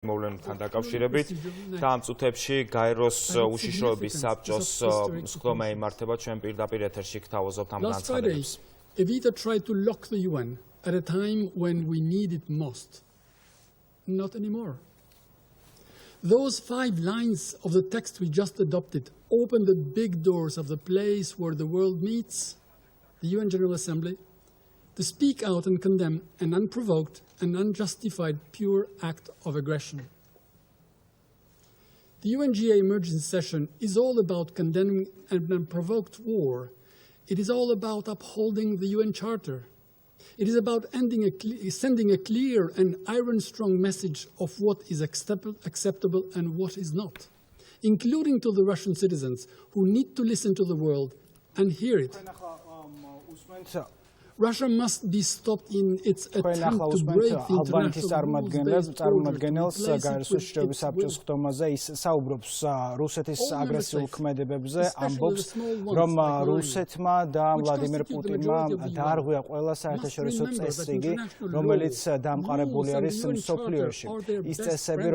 მოვლენებთან დაკავშირებით და ამ წუთებში გაეროს უშიშროების საბჭოს სხდომა იმართება ჩვენ პირდაპირ ეთერში გთავაზობთ ამ განცხადებას. Evita tried to lock the UN at a time when we need it most. Not anymore. Those 5 lines of the text we just adopted open the big doors of the place where the world meets, the UN General Assembly, to speak out and condemn an unprovoked and unjustified pure act of aggression. The UNGA emergency session is all about condemning an unprovoked war. It is all about upholding the UN Charter. It is about sending a clear and iron-strong message of what is acceptable and what is not, including to the Russian citizens who need to listen to the world and hear it. Russia must be stopped in its attempt to break the international rules-based წარმოადგენელს გაეროს უშიშროების საბჭოს სხდომაზე ის საუბრობს რუსეთის აგრესიულ ქმედებებზე, ამბობს, რომ რუსეთმა და ვლადიმერ პუტინმა დაარღვია ყველა საერთაშორისო წესრიგი, რომელიც დამყარებული არის მსოფლიოში. ის წესები,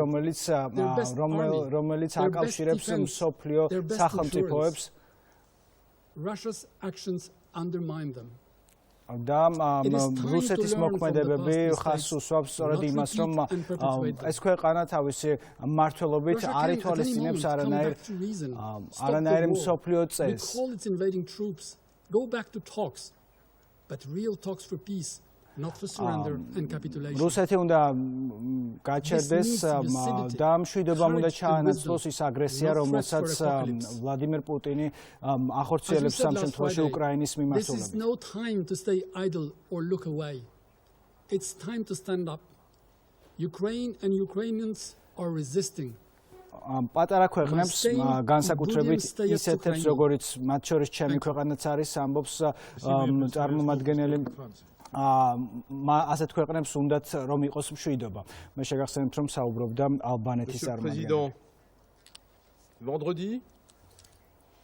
რომელიც აკავშირებს მსოფლიო სახელმწიფოებს. Russia's actions undermine them. და რუსეთის მოქმედებები ხაზს უსვამს სწორედ იმას, რომ ეს ქვეყანა თავისი მმართველობით არ ითვალისწინებს არანაირ მსოფლიო წესს. რუსეთი უნდა გაჩერდეს და მშვიდობამ უნდა ჩაანაცვლოს ის აგრესია, რომელსაც ვლადიმერ პუტინი ახორციელებს ამ შემთხვევაში უკრაინის მიმართულებით. This is no time to stay idle or look away. It's time to stand up. Ukraine and Ukrainians are resisting. პატარა ქვეყნებს განსაკუთრებით ისეთებს, როგორიც მათ შორის ჩემი ქვეყანაც არის, ამბობს წარმომადგენელი ასეთ ქვეყნებს უნდათ რომ იყოს მშვიდობა. მე შეგახსენებთ რომ საუბრობდა ალბანეთის წარმომადგენელი. Vendredi,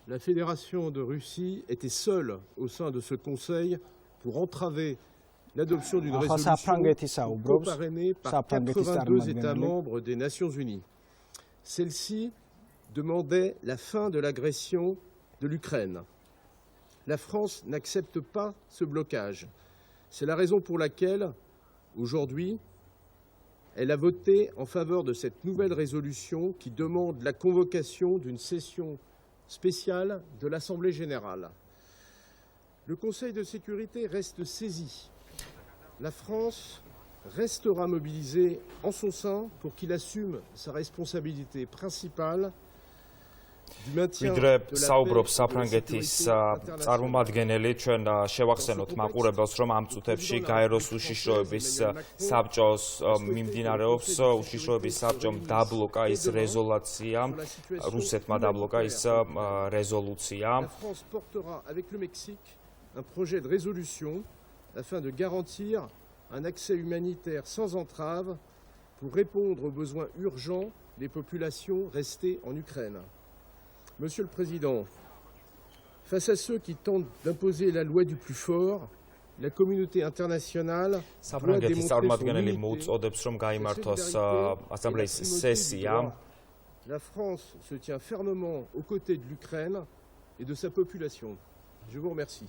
la Fédération de Russie était seule au sein de ce Conseil pour entraver l'adoption d'une résolution parrainée par 82 États membres des Nations Unies. Celle-ci demandait la fin de l'agression de l'Ukraine. La France n'accepte pas ce blocage. C'est la raison pour laquelle, aujourd'hui, elle a voté en faveur de cette nouvelle résolution qui demande la convocation d'une session spéciale de l'Assemblée générale. Le Conseil de sécurité reste saisi. La France restera mobilisée en son sein pour qu'il assume sa responsabilité principale. ვიდრე საუბრობს საფრანგეთის წარმომადგენელი, ჩვენ შევახსენოთ მაყურებელს, რომ ამ წუთებში გაეროს უშიშროების საბჭოს მიმდინარეობს, უშიშროების საბჭომ დაბლოკა ის რეზოლუცია, რუსეთმა დაბლოკა ის რეზოლუცია. La France portera avec le Mexique un projet de résolution afin de garantir un accès humanitaire sans entrave pour répondre aux besoins urgents des populations restées en Ukraine. Monsieur le Président, face à ceux qui tentent d'imposer la loi du plus fort, la communauté internationale doit démontrer son unité. La France se tient fermement aux côtés de l'Ukraine et de sa population. Je vous remercie.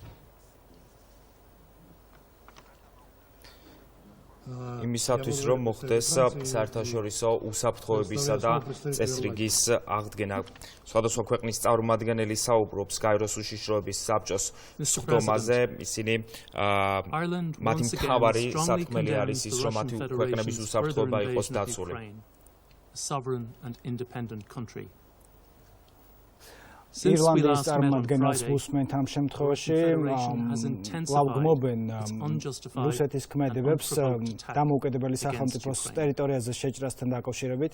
იმისათვის რომ მოხდეს საერთაშორისო უსაფრთხოებისა და წესრიგის აღდგენა. სხვადასხვა ქვეყნის წარმომადგენელი საუბრობს გაეროს უშიშროების საბჭოს სხდომაზე, ისინი მათი მთავარი საქმელი არის ის, რომ მათი ქვეყნების უსაფრთხოება იყოს დაცული. ირლანდიის წარმომადგენელს უსმენთ ამ შემთხვევაში გმობენ რუსეთის ქმედებებს დამოუკიდებელი სახელმწიფოს ტერიტორიაზე შეჭრასთან დაკავშირებით.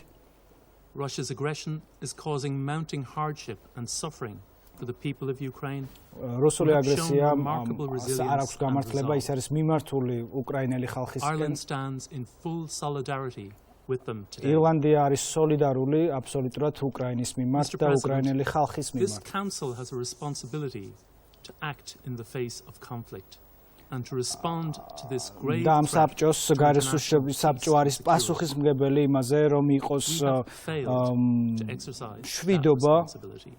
Russia's aggression is causing mounting hardship and suffering for the people of Ukraine. რუსული აგრესია არ აქვს გამართლება, ის არის მიმართული უკრაინელი ხალხისკენ. Ireland stands in full solidarity with them today. ირლანდია არის სოლიდარული აბსოლუტურად უკრაინის მიმართ და უკრაინელი ხალხის მიმართ. This council has a responsibility to act in the face of conflict. and to respond to this grave და ამ threat საბჭოს to გაეროს international უშიშროების peace საბჭო and არის security. პასუხისმგებელი იმაზე, რომ იყოს We have failed to exercise that შვიდობა responsibility.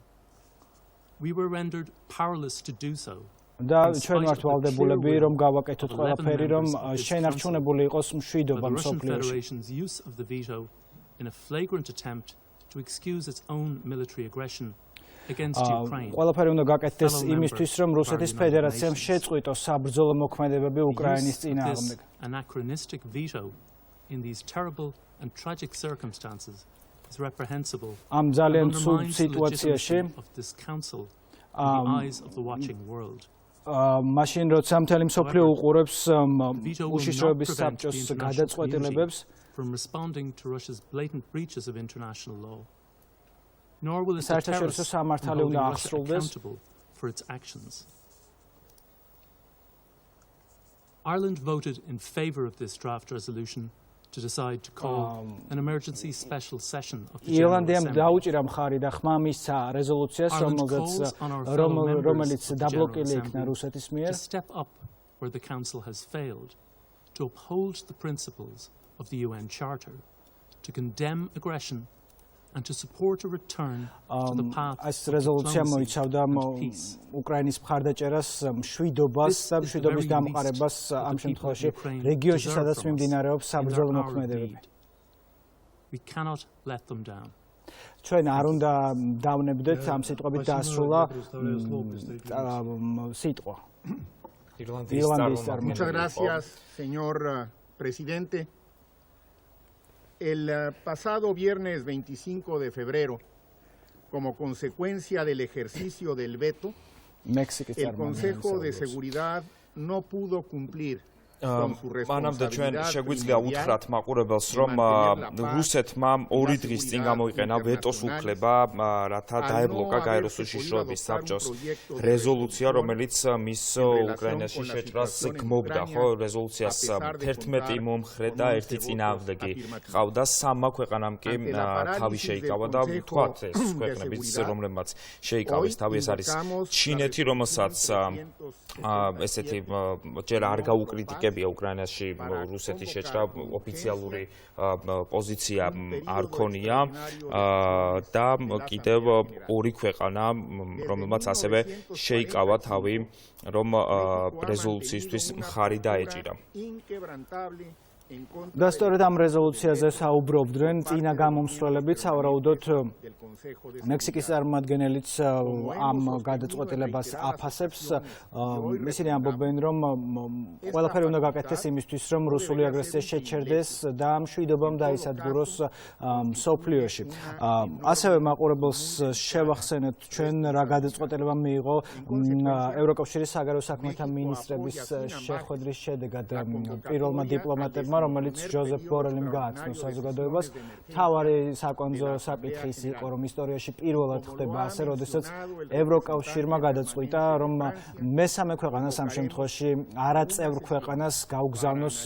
We were rendered powerless to do so. და ჩვენ ვართ ვალდებულები, რომ გავაკეთოთ ყველაფერი, რომ შენარჩუნებული იყოს მშვიდობა But the Russian მსოფლიოში. Federation's use of the veto in a flagrant attempt to excuse its own military aggression against Ukraine. ყველაფერი უნდა გაკეთდეს fellow იმისთვის, რომ member რუსეთის of our ფედერაციამ United შეწყვიტოს საბრძოლო მოქმედებები უკრაინის This წინააღმდეგ. anachronistic veto in these terrible and tragic circumstances is reprehensible ამ ძალიან and ცუდ undermines the სიტუაციაში legitimacy of this council in the eyes of the watching world. მაშინ როცა მთელი მსოფლიო უყურებს veto will უშიშროების not prevent საბჭოს the international გადაწყვეტილებებს, from responding to Russia's blatant breaches of international law, nor will it deter საერთაშორისო us from სამართალი holding უნდა Russia აღსრულდეს. accountable for its actions. Ireland voted in favour of this draft resolution to decide to call an emergency special session of the General ირლანდიამ Assembly. დაუჭირა მხარი და ხმა მისცა რეზოლუციას, Ireland calls on our fellow რომელიც members of the დაბლოკილი General იქნა Assembly რუსეთის to მიერ. step up where the Council has failed, to uphold the principles of the UN Charter, to condemn aggression, and to support a return to the path ეს of რეზოლუცია diplomacy მოიცავდა and peace. უკრაინის მხარდაჭერას, მშვიდობას This და is the მშვიდობის very დამყარებას least that ამ the people of შემთხვევაში Ukraine რეგიონში, deserve სადაც from us მიმდინარეობს in საბრძოლო their hour of მოქმედებები. need. We cannot let them down. ჩვენ არ უნდა დავნებდეთ ამ სიტყვებით დაასრულა სიტყვა. ირლანდიის ირლანდიის წარმომადგენელი. Muchas gracias, señor presidente. El pasado viernes 25 de febrero, como consecuencia del ejercicio del veto, მექსიკის el Consejo de წარმომადგენელი. Seguridad no pudo cumplir con su მანამდე ჩვენ responsabilidad შეგვიძლია უთხრათ მაყურებელს, რომ რუსეთმა 2 დღის წინ გამოიყენა ვეტოს უფლება, რათა დაებლოკა გაეროს უშიშროების საბჭოს რეზოლუცია, რომელიც მის უკრაინაში შეჭრას გმობდა, ხო, რეზოლუციას 11 მომხრე და 1 წინააღმდეგი ყავდა, 3 ქვეყანამ კი თავი შეიკავა და ვთქვათ ეს ქვეყნებიც, რომლებმაც შეიკავეს თავი, ეს არის ჩინეთი, რომელსაც ესეთი ჯერ არ გაუკრიტიკებია უკრაინაში რუსეთის შეჭრა, ოფიციალური პოზიცია არ ქონია და კიდევ 2 ქვეყანა, რომელმაც ასევე შეიკავა თავი, რომ რეზოლუციისთვის მხარი დაეჭირა. და სწორედ ამ რეზოლუციაზე საუბრობდნენ წინა გამომსვლელებით, სავარაუდოდ მექსიკის წარმომადგენელიც ამ გადაწყვეტილებას აფასებს. ისინი ამბობენ, რომ ყველაფერი უნდა გაკეთდეს იმისთვის, რომ რუსული აგრესია შეჩერდეს და მშვიდობამ დაისადგუროს მსოფლიოში. ასევე მაყურებელს შევახსენეთ ჩვენ რა გადაწყვეტილება მიიღო ევროკავშირის საგარეო საქმეთა მინისტრების შეხვედრის შედეგად პირველმა დიპლომატებმა, რომელიც ჯოზეფ ბორელიმ გააცნო საზოგადოებას. მთავარი საკვანძო საკითხი ის იყო, რომ ისტორიაში პირველად ხდება ასე, როდესაც ევროკავშირმა გადაწყვიტა, რომ მესამე ქვეყანას ამ შემთხვევაში არაწევრ ქვეყანას გაუგზავნოს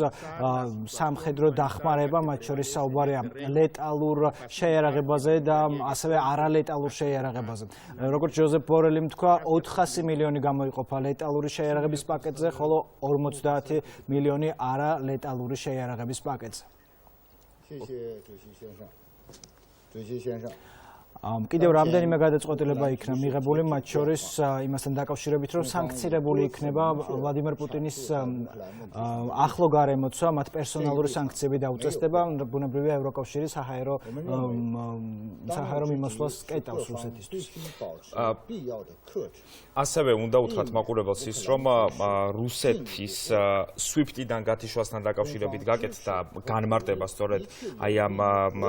სამხედრო დახმარება, მათ შორის საუბარია ლეტალურ შეიარაღებაზე და ასევე არალეტალურ შეიარაღებაზე. როგორც ჯოზეფ ბორელიმ თქვა, 400 მილიონი გამოიყოფა ლეტალური შეიარაღების პაკეტზე, ხოლო 50 მილიონი არალეტალური შეიარაღების პაკეტზე. კიდევ რამდენიმე გადაწყვეტილება იქნა მიღებული, მათ შორის იმასთან დაკავშირებით, რომ სანქცირებული იქნება ვლადიმერ პუტინის ახლო გარემოცვა, მათ პერსონალური სანქციები დაუწესდება, ბუნებრივია ევროკავშირის საჰაერო მიმოსვლას კეტავს რუსეთისთვის. ასევე უნდა უთხრათ მაყურებელს ის, რომ რუსეთის SWIFT-დან გათიშვასთან დაკავშირებით გაკეთდა განმარტება სწორედ აი ამ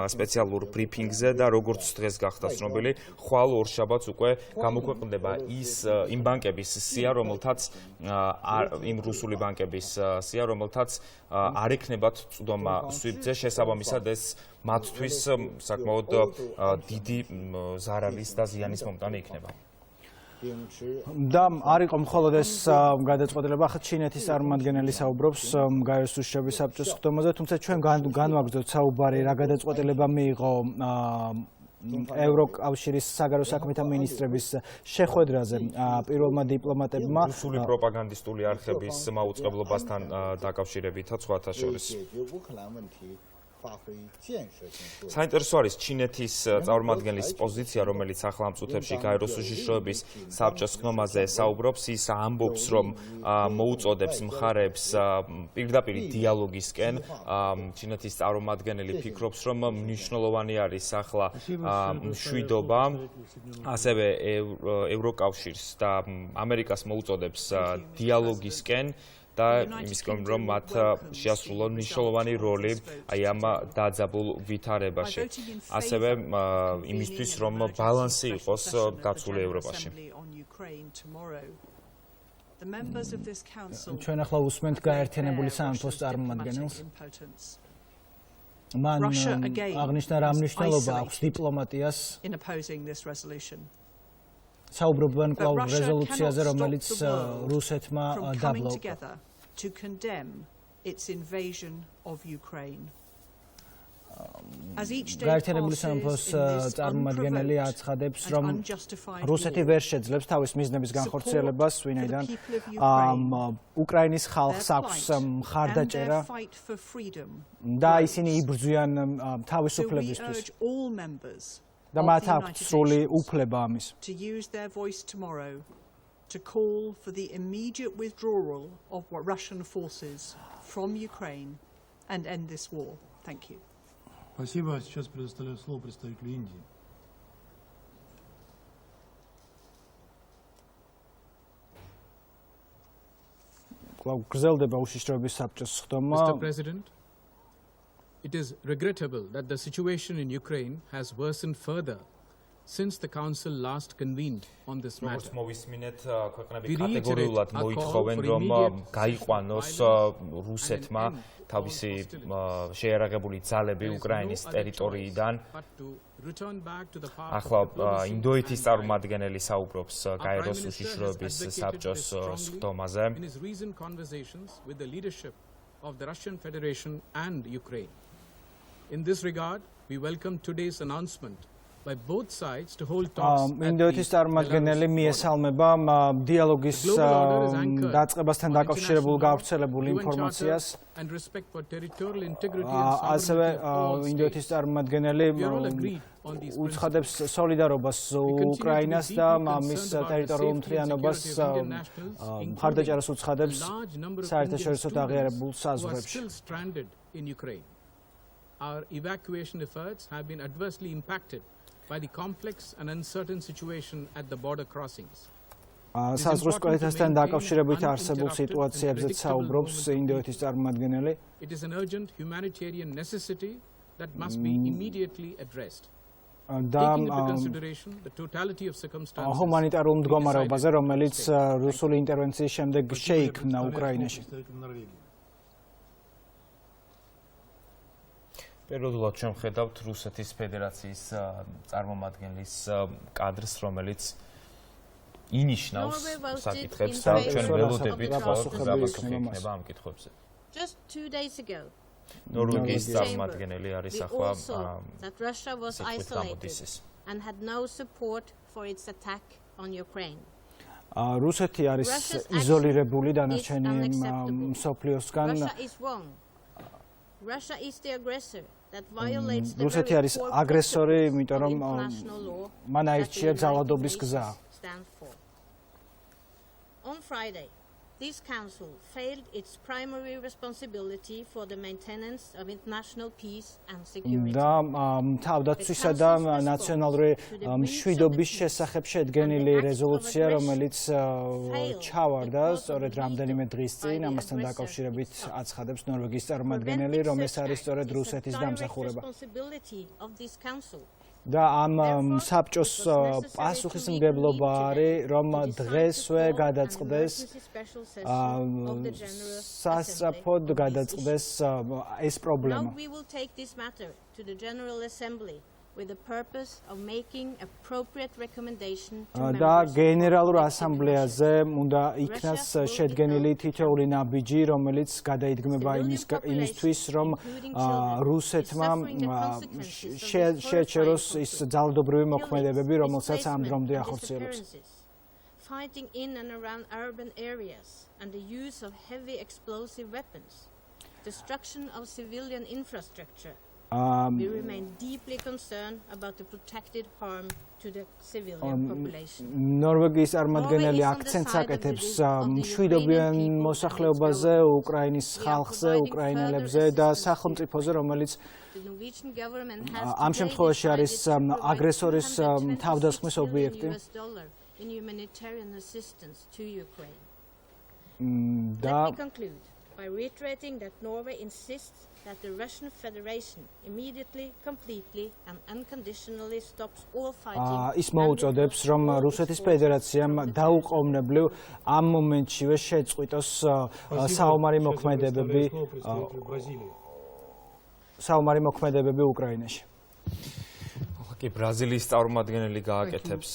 სპეციალურ ბრიფინგზე და როგორც დღეს გახდა ცნობილი, ხვალ ორშაბათს უკვე გამოქვეყნდება იმ ბანკების სია, რომელთაც იმ რუსული ბანკების სია, რომელთაც არ ექნებათ წვდომა SWIFT-ზე, შესაბამისად ეს მათთვის საკმაოდ დიდი ზარალის და ზიანის მომტანი იქნება. და არ იყო მხოლოდ ეს გადაწყვეტილება, ახლა ჩინეთის წარმომადგენელი საუბრობს გაეროს უშიშროების საბჭოს სხდომაზე, თუმცა ჩვენ განვაგრძოთ საუბარი, რა გადაწყვეტილება მიიღო ევროკავშირის საგარეო საქმეთა მინისტრების შეხვედრაზე პირველმა დიპლომატებმა რუსული პროპაგანდისტული არხების მაუწყებლობასთან დაკავშირებითაც სხვათა შორის. საინტერესო არის ჩინეთის წარმომადგენლის პოზიცია, რომელიც ახლა ამ წუთებში გაეროს უშიშროების საბჭოს ხდომაზე საუბრობს, ის ამბობს, რომ მოუწოდებს მხარებს პირდაპირ დიალოგისკენ. ჩინეთის წარმომადგენელი ფიქრობს, რომ მნიშვნელოვანი არის ახლა მშვიდობა, ასევე ევროკავშირს და ამერიკას მოუწოდებს დიალოგისკენ. და იმისკენ რომ მათ შეასრულონ მნიშვნელოვანი როლი აი ამ დაძაბულ ვითარებაში. ასევე იმისთვის რომ ბალანსი იყოს დაცული ევროპაში. ჩვენ ახლა უსმენთ გაერთიანებული სამეფოს წარმომადგენელს. მან აღნიშნა რა მნიშვნელობა აქვს დიპლომატიას. საუბრობენ კვლავ რეზოლუციაზე, რომელიც რუსეთმა დაბლოკა. To condemn its invasion of Ukraine. გაერთიანებული სამეფოს წარმომადგენელი აცხადებს, რომ რუსეთი ვერ შეძლებს თავის მიზნების განხორციელებას, ვინაიდან უკრაინის ხალხს აქვს მხარდაჭერა და ისინი იბრძვიან თავისუფლებისთვის. და მათ აქვს სრული უფლება ამის. To call for the immediate withdrawal of Russian forces from Ukraine and end this war. Thank you. Спасибо. Сейчас предоставляю слово представителю Индии. გრძელდება უშიშროების საბჭოს სხდომა. Mr. President, it is regrettable that the situation in Ukraine has worsened further since the council last convened on this matter. მოვისმინეთ ქვეყნები კატეგორიულად მოითხოვენ რომ გაიყვანოს რუსეთმა თავისი შეიარაღებული ძალები უკრაინის ტერიტორიიდან. ახლა ინდოეთის წარმომადგენელი საუბრობს გაეროს უშიშროების საბჭოს სხდომაზე. In his recent conversations with the leadership of the Russian Federation and Ukraine. In this regard, we welcome today's announcement by both sides to hold talks. ინდოეთის წარმომადგენელი მიესალმება დიალოგის დაწყებასთან დაკავშირებულ გავრცელებულ ინფორმაციას. ასევე ინდოეთის წარმომადგენელი უცხადებს სოლიდარობას უკრაინას და მის ტერიტორიულ მთლიანობას მხარდაჭერას უცხადებს საერთაშორისო აღიარებულ საზღვრებში. Our evacuation efforts have been adversely impacted by the complex and uncertain situation at the border crossings. საზღვრის კვალიტასთან დაკავშირებით არსებულ სიტუაციებზეც საუბრობს ინდოეთის წარმომადგენელი. It is an urgent humanitarian necessity that must be immediately addressed. Taking into consideration the totality of circumstances. ჰუმანიტარულ მდგომარეობაზე, რომელიც რუსული ინტერვენციის შემდეგ შეიქმნა უკრაინაში. პირველად ჩვენ ხედავთ რუსეთის ფედერაციის წარმომადგენლის კადრს, რომელიც ინიშნავს საკითხებს და ჩვენ ველოდებით რა იქნება ამ კითხვებზე. Just 2 days ago, ნორვეგიის წარმომადგენელი არის ახლა that Russia was isolated and had no support for its attack on Ukraine. რუსეთი არის იზოლირებული დანარჩენი მსოფლიოსგან. Russia is the aggressor that violates the რუსეთი არის აგრესორი, იმიტომ რომ მან აირჩია ძალადობის გზა. On Friday, this council failed its primary responsibility for the maintenance of international peace and security. და თავდაცვისა და ნაციონალური მშვიდობის შესახებ შედგენილი რეზოლუცია, რომელიც ჩავარდა სწორედ რამდენიმე დღის წინ, ამასთან დაკავშირებით აცხადებს ნორვეგიის წარმომადგენელი, რომ ეს არის სწორედ რუსეთის დამსახურება. და ამ საბჭოს პასუხისმგებლობა არის, რომ დღესვე გადაწყდეს სასწრაფოდ გადაწყდეს ეს პრობლემა. with the purpose of making appropriate recommendation to და members. გენერალურ ასამბლეაზე უნდა იქნას შედგენილი თითოეული ნაბიჯი, რომელიც გადაიდგმება იმისთვის, რომ რუსეთმა შეეჩეროს ის ძალადობრივი მოქმედებები, რომელსაც ამ დრომდე ახორციელებს. Fighting in and around urban areas and the use of heavy explosive weapons, destruction of civilian infrastructure. We remain deeply concerned about the protected harm to the civilian population. ნორვეგიის წარმომადგენელი აქცენტს აკეთებს მშვიდობიან მოსახლეობაზე, უკრაინის ხალხზე, უკრაინელებზე და სახელმწიფოზე, რომელიც ამ შემთხვევაში არის აგრესორის თავდასხმის ობიექტი. In humanitarian assistance to Ukraine. Let me conclude by reiterating that Norway insists that the Russian Federation immediately, completely and unconditionally stops all fighting. ის მოუწოდებს, რომ რუსეთის ფედერაციამ დაუყოვნებლივ ამ მომენტშივე შეწყვიტოს საომარი მოქმედებები უკრაინაში. კი ბრაზილიის წარმომადგენელი გააკეთებს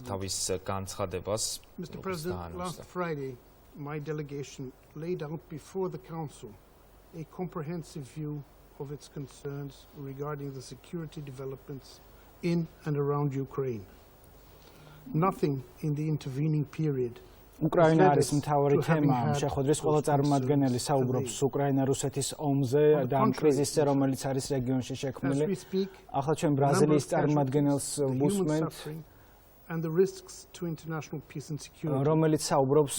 თავის განცხადებას. Mr. President, last Friday, my delegation laid out before the Council a comprehensive view of its concerns regarding the security developments in and around Ukraine. Nothing in the intervening period უკრაინა არის მთავარი თემა, შეხვედრის ყველა წარმომადგენელი საუბრობს უკრაინა-რუსეთის ომზე და ამ კრიზისზე, რომელიც არის რეგიონში შექმნილი. ახლა ჩვენ ბრაზილიის წარმომადგენელს ვუსმენთ, რომელიც საუბრობს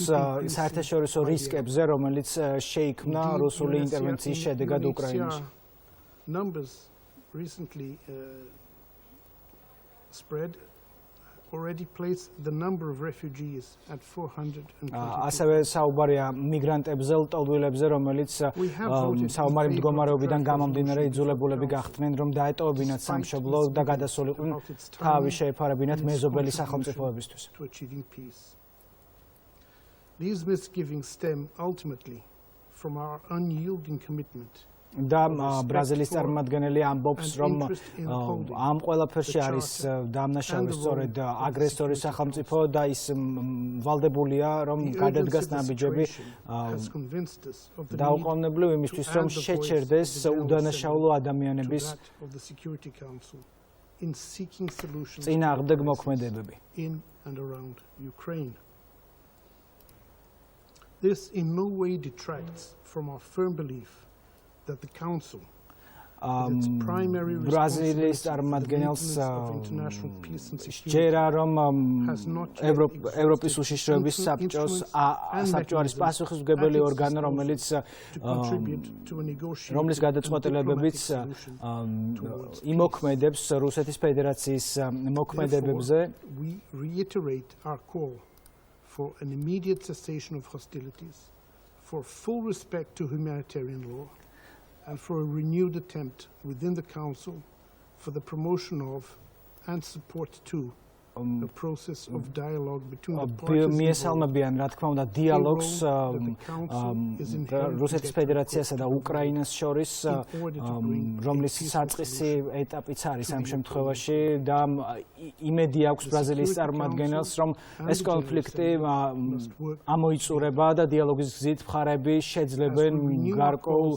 საერთაშორისო რისკებზე, რომელიც შეიქმნა რუსული ინტერვენციის შედეგად უკრაინაში. Numbers recently spread already placed the number of refugees at 420. ასევე საუბარია მიგრანტებზე, ლტოლვილებზე, რომელიც საომარი მდგომარეობიდან გამომდინარე იძულებულები გახდნენ, რომ დაეტოვებინათ სამშობლო და გადასულიყვნენ თავი შეეფარებინათ მეზობელი სახელმწიფოებისთვის. These misgivings stem ultimately from our unyielding commitment. და ბრაზილიის წარმომადგენელი ამბობს, რომ ამ ყველაფერში არის დამნაშავე სწორედ აგრესორის სახელმწიფო და ის ვალდებულია, რომ გადადგას ნაბიჯები დაუყოვნებლივ იმისთვის, რომ შეჩერდეს უდანაშაულო ადამიანების წინააღმდეგ მოქმედებები. This in no way detracts from our firm belief that the Council ბრაზილიის წარმომადგენელს ჯერა, რომ ევროპის უშიშროების საბჭო არის პასუხისმგებელი ორგანო, რომლის გადაწყვეტილებებიც იმოქმედებს რუსეთის ფედერაციის მოქმედებებზე. We reiterate our call for an immediate cessation of hostilities, for full respect to humanitarian law, and for a renewed attempt within the Council for the promotion of and support to the process of dialogue between the parties. მიესალმებიან, რა თქმა უნდა, დიალოგს რუსეთის ფედერაციასა და უკრაინას შორის, რომლის საწყისი ეტაპიც არის ამ შემთხვევაში და იმედი აქვს ბრაზილიის წარმომადგენელს, რომ ეს კონფლიქტი ამოიწურება და დიალოგის გზით მხარები შეძლებენ გარკვეულ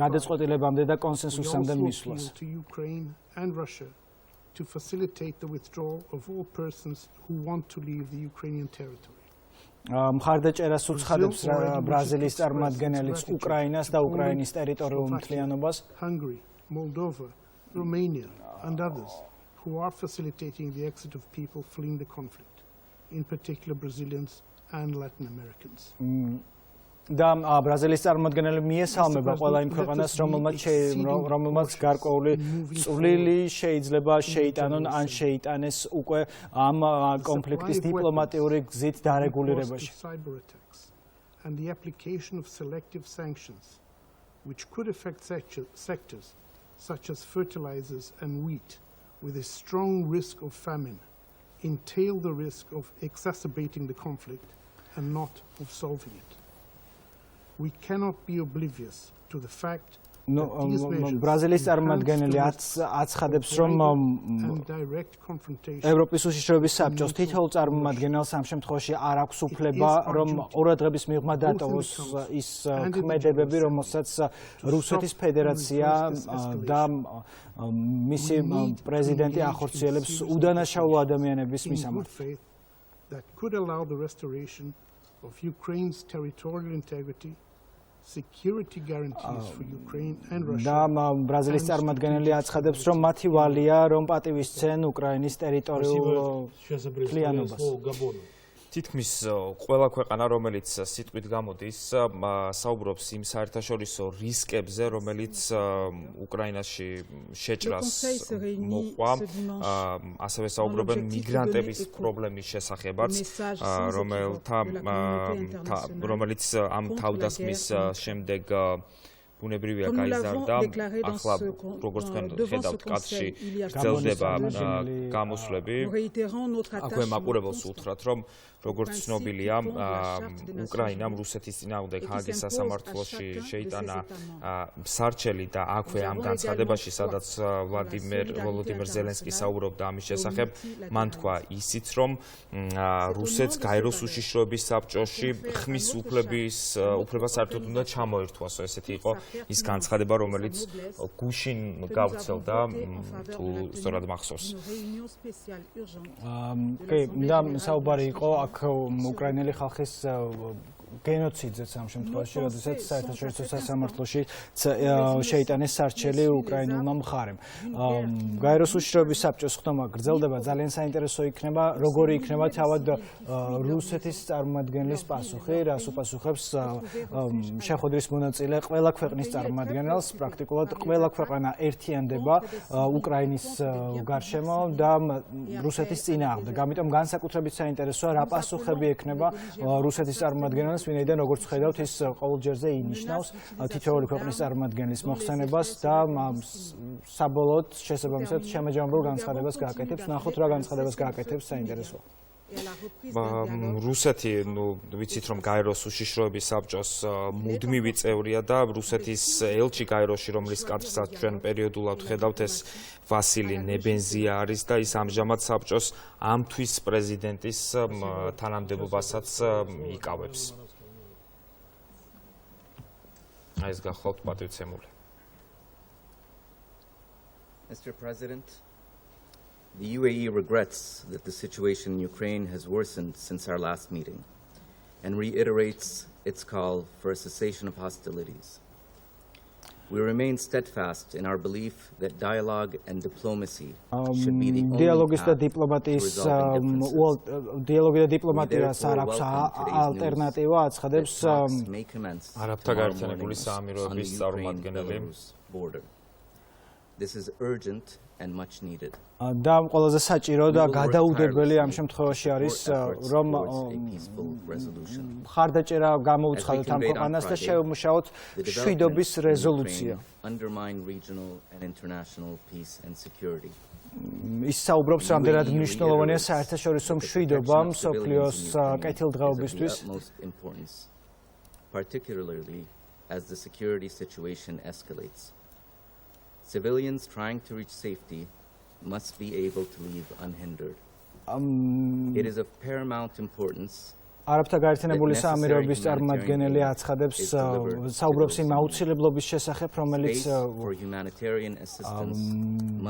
გადაწყვეტილებამდე და კონსენსუსამდე მისვლას. To facilitate the withdrawal of all persons who want to leave the Ukrainian territory. მხარდაჭერას უცხადებს ბრაზილიის წარმომადგენელიც უკრაინას და უკრაინის ტერიტორიულ მთლიანობას. Hungary, Moldova, Romania and others who are facilitating the exit of people fleeing the conflict, in particular Brazilians and Latin Americans. და ბრაზილიის წარმომადგენელი მიესალმება ყველა იმ ქვეყანას, რომელმაც გარკვეული წვლილი შეიძლება შეიტანონ ან შეიტანეს უკვე ამ კონფლიქტის დიპლომატიური გზით დარეგულირებაში. And the application of selective sanctions, which could affect sectors such as fertilizers and wheat, with a strong risk of famine, entail the risk of exacerbating the conflict and not of solving it. We cannot be oblivious to the fact ბრაზილიის წარმომადგენელი აცხადებს, რომ ევროპის უშიშროების საბჭოს თითოეულ წარმომადგენელს ამ შემთხვევაში არ აქვს უფლება, რომ ყურადღების მიღმა დატოვოს ის ქმედებები, რომელსაც რუსეთის ფედერაცია და მისი პრეზიდენტი ახორციელებს უდანაშაულო ადამიანების მისამართი. That could allow the restoration of Ukraine's territorial integrity, security guarantees for Ukraine and Russia. და ბრაზილიის წარმომადგენელი აცხადებს, რომ მათი ვალია, რომ პატივისცენ უკრაინის ტერიტორიულ მთლიანობას. თითქმის ყველა ქვეყანა, რომელიც სიტყვით გამოდის, საუბრობს იმ საერთაშორისო რისკებზე, რომელიც უკრაინაში შეჭრას მოყვა. ასევე საუბრობენ მიგრანტების პრობლემის შესახებაც, რომელიც ამ თავდასხმის შემდეგ ბუნებრივია გაიზარდა. ახლა როგორც თქვენ ხედავთ, კადრში გრძელდება გამოსვლები. აქვე მაყურებელს უთხრათ, რომ როგორც ცნობილია, უკრაინამ რუსეთის წინააღმდეგ ჰააგის სასამართლოში შეიტანა სარჩელი და აქვე ამ განცხადებაში, სადაც ვოლოდიმირ ზელენსკი საუბრობდა ამის შესახებ, მან თქვა ისიც, რომ რუსეთს გაეროს უშიშროების საბჭოში ხმის უფლება საერთოდ უნდა ჩამოერთვასო. ესეთი იყო ის განცხადება, რომელიც გუშინ გავრცელდა, თუ სწორად მახსოვს. და საუბარი იყო აქ უკრაინელი ხალხის გენოციდზეც ამ შემთხვევაში, როდესაც საერთაშორისო სასამართლოში შეიტანეს სარჩელი უკრაინულმა მხარემ. გაეროს უშიშროების საბჭოს ხდომა გრძელდება, ძალიან საინტერესო იქნება, როგორი იქნება თავად რუსეთის წარმომადგენლის პასუხი, რას უპასუხებს შეხვედრის მონაწილე ყველა ქვეყნის წარმომადგენელს. პრაქტიკულად ყველა ქვეყანა ერთიანდება უკრაინის გარშემო და რუსეთის წინააღმდეგ. ამიტომ განსაკუთრებით საინტერესოა, რა პასუხები ექნება რუსეთის წარმომადგენელს, ვინაიდან როგორც ხედავთ, ის ყოველ ჯერზე ინიშნავს თითოეული ქვეყნის წარმომადგენლის მოხსენებას და საბოლოოდ შესაბამისად შემაჯამებულ განცხადებას გააკეთებს. ნახოთ, რა განცხადებას გააკეთებს, საინტერესოა. რუსეთი, ვიცით, რომ გაეროს უშიშროების საბჭოს მუდმივი წევრია და რუსეთის ელჩი გაეროში, რომლის კადრსაც ჩვენ პერიოდულად ხედავთ, ეს ვასილი ნებენზია არის და ის ამჟამად საბჭოს ამ თვის პრეზიდენტის თანამდებობასაც იკავებს. ეს გახლავთ პატივცემული. Mr. President, the UAE regrets that the situation in Ukraine has worsened since our last meeting and reiterates its call for a cessation of hostilities. We remain steadfast in our belief that dialogue and diplomacy should be the only path to resolving dialogi და დიპლომატიას არ აქვს ალტერნატივა, აცხადებს არაბთა გაერთიანებული საამიროების წარმომადგენელი. This is urgent and much needed. და ყველაზე საჭირო და გადაუდებელი ამ შემთხვევაში არის, რომ მხარდაჭერა გამოუცხადოთ ამ ქვეყანას და შევმუშაოთ მშვიდობის რეზოლუცია. ის საუბრობს, რამდენად მნიშვნელოვანია საერთაშორისო მშვიდობა მსოფლიოს კეთილდღეობისთვის. Particularly as the security situation escalates. Civilians trying to reach safety must be able to leave unhindered. It is of paramount importance. არაბთა გაერთიანებული საამიროების წარმომადგენელი აცხადებს, საუბრობს იმ აუცილებლობის შესახებ, რომელიც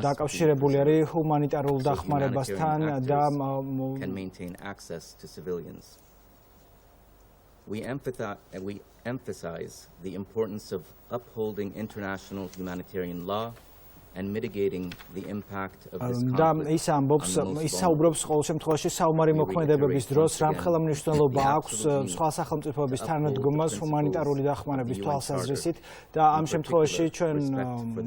დაკავშირებული არის ჰუმანიტარულ დახმარებასთან და can maintain access to civilians. We emphasize the importance of upholding international humanitarian law and mitigating the impact of this conflict. ის ამბობს, ის საუბრობს ყოველ შემთხვევაში საომარი მოქმედებების დროს, რამხელა მნიშვნელობა აქვს სხვა სახელმწიფოების თანადგომას ჰუმანიტარული დახმარების თვალსაზრისით და ამ შემთხვევაში ჩვენ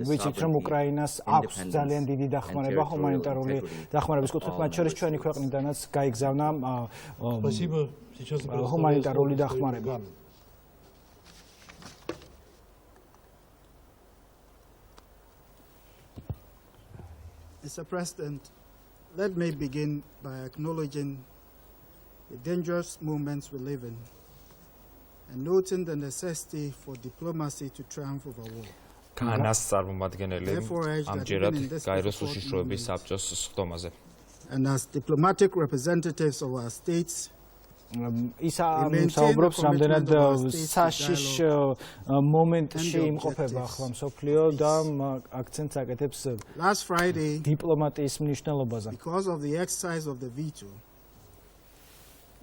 ვიცით, რომ უკრაინას აქვს ძალიან დიდი დახმარება ჰუმანიტარული დახმარების კუთხით, მათ შორის ჩვენი ქვეყნიდანაც გაიგზავნა ჰუმანიტარული დახმარება. Mr. President, let me begin by acknowledging the dangerous moments we live in and noting the necessity for diplomacy to triumph over war. განას წარმომადგენელი ამჯერად გაეროს უშიშროების საბჭოს სხდომაზე. And as diplomatic representatives of our states, საუბრობს რამდენად საშიშ მომენტში იმყოფება ახლა მსოფლიო და აქცენტს აკეთებს დიპლომატიის მნიშვნელობაზე. Because of the exercise of the veto,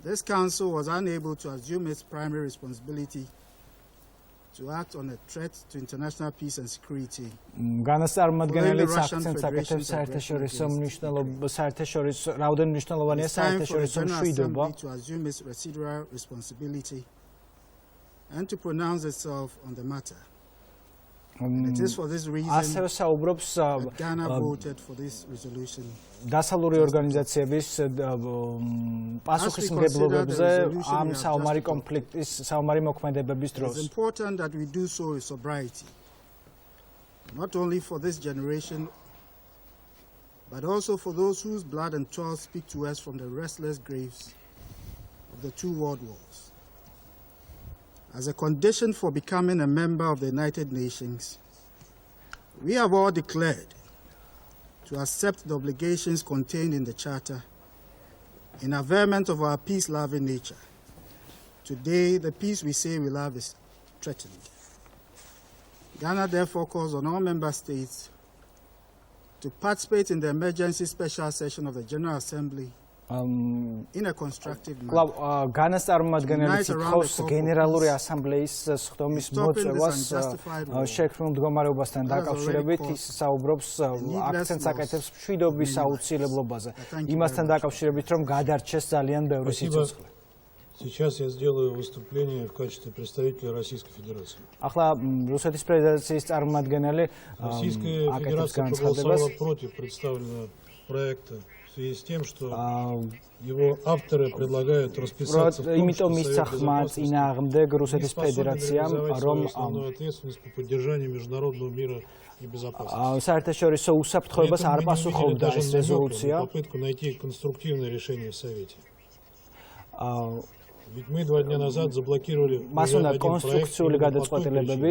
this council was unable to assume its primary responsibility to act on a threat to international peace and security. განას წარმომადგენელი აქცენტს აკეთებს საერთაშორისო რაოდენ მნიშვნელოვანია საერთაშორისო მშვიდობა to assume its residual responsibility and to pronounce itself on the matter. It is for this reason ასევე საუბრობს that Ghana voted for this resolution. დასავლური ორგანიზაციების პასუხისმგებლობებზე ამ საომარი კონფლიქტის საომარი მოქმედებების დროს. It's important that we do so with sobriety, not only for this generation, but also for those whose blood and toil speak to us from the restless graves of the two world wars. As a condition for becoming a member of the United Nations, we have all declared to accept the obligations contained in the Charter in averment of our peace-loving nature. Today, the peace we say we love is threatened. Ghana therefore calls on all member states to participate in the emergency special session of the General Assembly in a constructive manner. განას წარმომადგენელი ცდილობს გენერალური ასამბლეის სხდომის მოწევას შექმნილ მდგომარეობასთან დაკავშირებით ის საუბრობს აქცენტს აკეთებს მშვიდობის აუცილებლობაზე იმასთან დაკავშირებით რომ გადარჩეს ძალიან ბევრი სიცოცხლე. Сейчас я сделаю выступление в качестве представителя Российской Федерации. ახლა რუსეთის ფედერაციის წარმომადგენელი Российская Федерация проголосовала против представленного проекта в связи с тем, что его авторы предлагают расписаться в том, что Совет Безопасности не способен реализовать свою основную ответственность по поддержанию международного мира и безопасности. საერთაშორისო უსაფრთხოებას არ პასუხობდა ეს რეზოლუცია. Попытку найти конструктивное решение в Совете. Ведь мы 2 дня назад заблокировали მას უნდა კონსტრუქციული გადაწყვეტილებები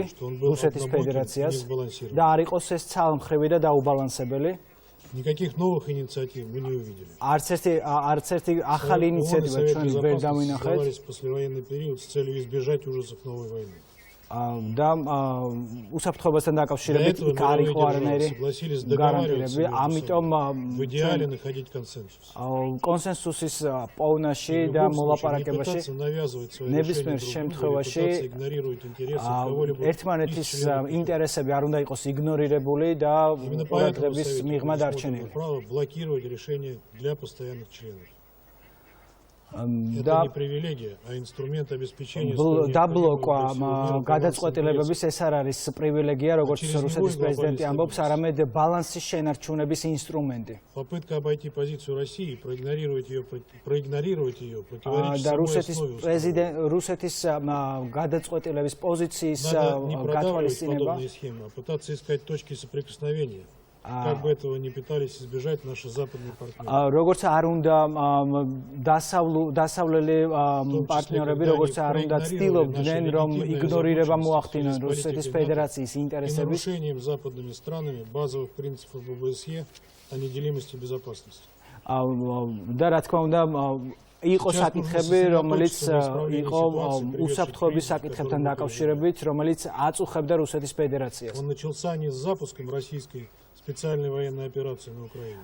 რუსეთის ფედერაციას და არ იყოს ეს ცალმხრივი და დაუბალანსებელი. Никаких новых инициатив мы не увидели. არც ერთი ახალი ინიციატივა ჩვენ ვერ დავინახეთ. Послевоенный период с целью избежать ужасов новой войны. და უსაფრთხოებასთან დაკავშირებით იქ არ იყო არანაირი გარანტიები, ამიტომ კონსენსუსის პოვნაში და მოლაპარაკებაში ნებისმიერ შემთხვევაში ერთმანეთის ინტერესები არ უნდა იყოს იგნორირებული და ყურადღების მიღმა დარჩენილი. დაბლოკვა გადაწყვეტილებების ეს არ არის პრივილეგია, როგორც რუსეთის პრეზიდენტი ამბობს, არამედ ბალანსის შენარჩუნების ინსტრუმენტი. და რუსეთის გადაწყვეტილების პოზიციის გათვალისწინება Как бы этого не пытались избежать наши западные партнеры. როგორც არ უნდა დასავლელი პარტნიორები, როგორც არ უნდა ცდილობდნენ, რომ იგნორირება მოახდინონ რუსეთის ფედერაციის ინტერესების. Нарушением западными странами базовых принципов ОБСЕ о неделимости безопасности. და რა თქმა უნდა იყო საკითხები, რომელიც იყო უსაფრთხოების საკითხებთან დაკავშირებით, რომელიც აწუხებდა რუსეთის ფედერაციას. Он начался не с запуском российской специальной военной операции на Украине.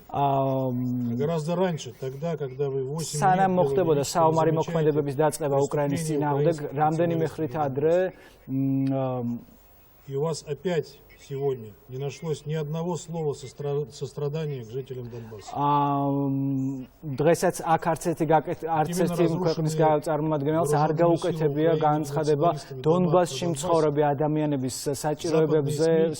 Гораздо раньше, тогда, когда вы 8 лет სანამ მოხდებოდა საომარი მოქმედებების დაწყება უკრაინის წინააღმდეგ, რამდენიმე ხნით ადრე и у вас опять сегодня не нашлось ни одного слова сострадания к жителям Донбасса. დღესაც აქ არც ერთი ქვეყნის წარმომადგენელს არ გაუკეთებია განცხადება დონბასში მცხოვრები ადამიანების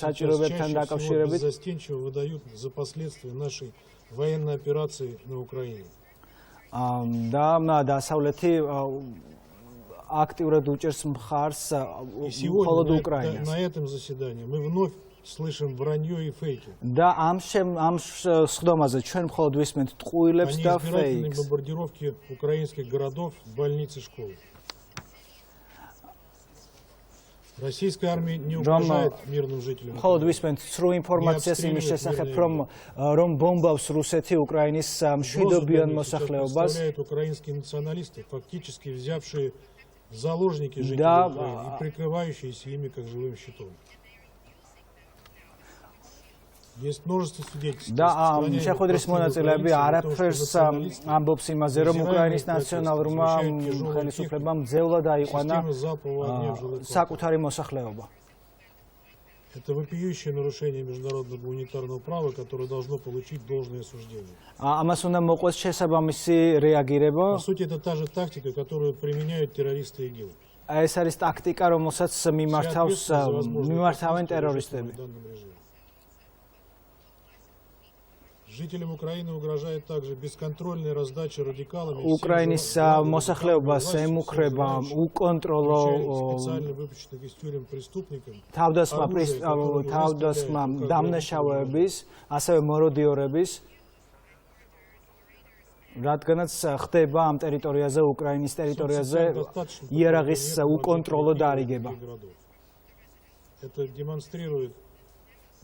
საჭიროებებთან დაკავშირებით. Застенчиво выдают за последствия нашей военной операции на Украине. და დასავლეთი активно уჭერს მხარს მხოლოდ უკრაინას. На этом заседании мы вновь слышим вранье и фейки. და ამ სხდომაზე ჩვენ მხოლოდ ვისმენთ ტყუილებს და фейкс. Бомбардировки украинских городов, больниц и школ. Российская армия не угрожает мирным жителям. Მხოლოდ ვისმენთ ცრუ ინფორმაციას იმის შესახებ, რომ ბომბავს русეთი უკრაინის მშვიდობიან მოსახლეობას. Представляют украинские националисты, фактически взявшие в заложники жителей Украины и прикрывающиеся ими как живым щитом. Есть множество свидетельств. და შეხვედრის მონაწილეები არაფერს ამბობს იმაზე, რომ უკრაინის ნაციონალურმა ხელისუფლებამ ძევლად აიყვანა საკუთარი მოსახლეობა. Это вопиющее нарушение международного гуманитарного права, которое должно получить должное осуждение. Ამას უნდა მოყვეს შესაბამისი რეაგირება. По сути, это та же тактика, которую применяют террористы ИГИЛ. ეს არის ტაქტიკა, რომელსაც მიმართავენ ტერორისტები. Жителям Украины угрожает также бесконтрольная раздача радикалами. უკრაინის მოსახლეობას ემუქრება უკონტროლო специально выпущенных из тюрем преступникам. თავდასხმა დამნაშავეების, ასევე მოროდიორების, რადგანაც ხდება ამ ტერიტორიაზე, უკრაინის ტერიტორიაზე იარაღის უკონტროლო დარიგება. Это демонстрирует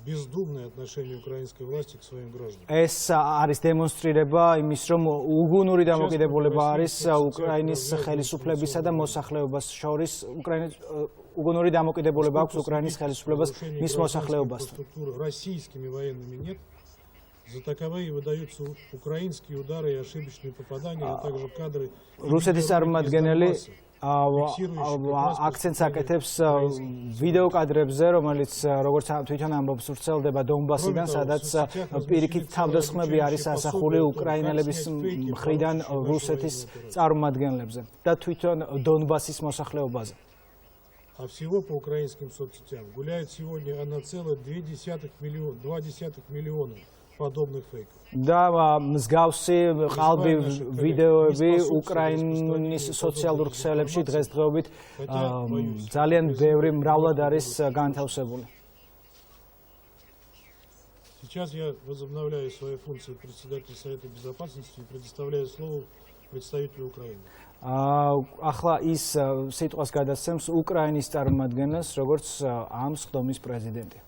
бездумное отношение украинской власти к своим гражданам. ეს არის დემონსტრირება იმის, რომ უგუნური დამოკიდებულება არის უკრაინის ხელისუფლებისა და მოსახლეობას შორის. უგუნური დამოკიდებულება აქვს უკრაინის ხელისუფლებას მის მოსახლეობასთან. Российскими военными нет. За таковые выдаются украинские удары и ошибочные попадания, а также кадры. რუსეთის წარმომადგენელი აქცენტს აკეთებს ვიდეო კადრებზე, რომელიც როგორც თვითონ ამბობს, ვრცელდება დონბასიდან, სადაც პირიქით თავდასხმები არის ასახული უკრაინელების მხრიდან რუსეთის წარმომადგენლებზე და თვითონ დონბასის მოსახლეობაზე. А всего по украинским соцсетям гуляет сегодня 1,2 миллиона подобных фейков. და მსგავსი ყალბი ვიდეოები უკრაინის სოციალურ ქსელებში დღესდღეობით ძალიან ბევრი მრავლად არის განთავსებული. Сейчас я возобновляю свои функции председателя Совета Безопасности и предоставляю слово представителю Украины. ახლა ის სიტყვას გადასცემს უკრაინის წარმომადგენელს, როგორც ამ სხდომის პრეზიდენტი.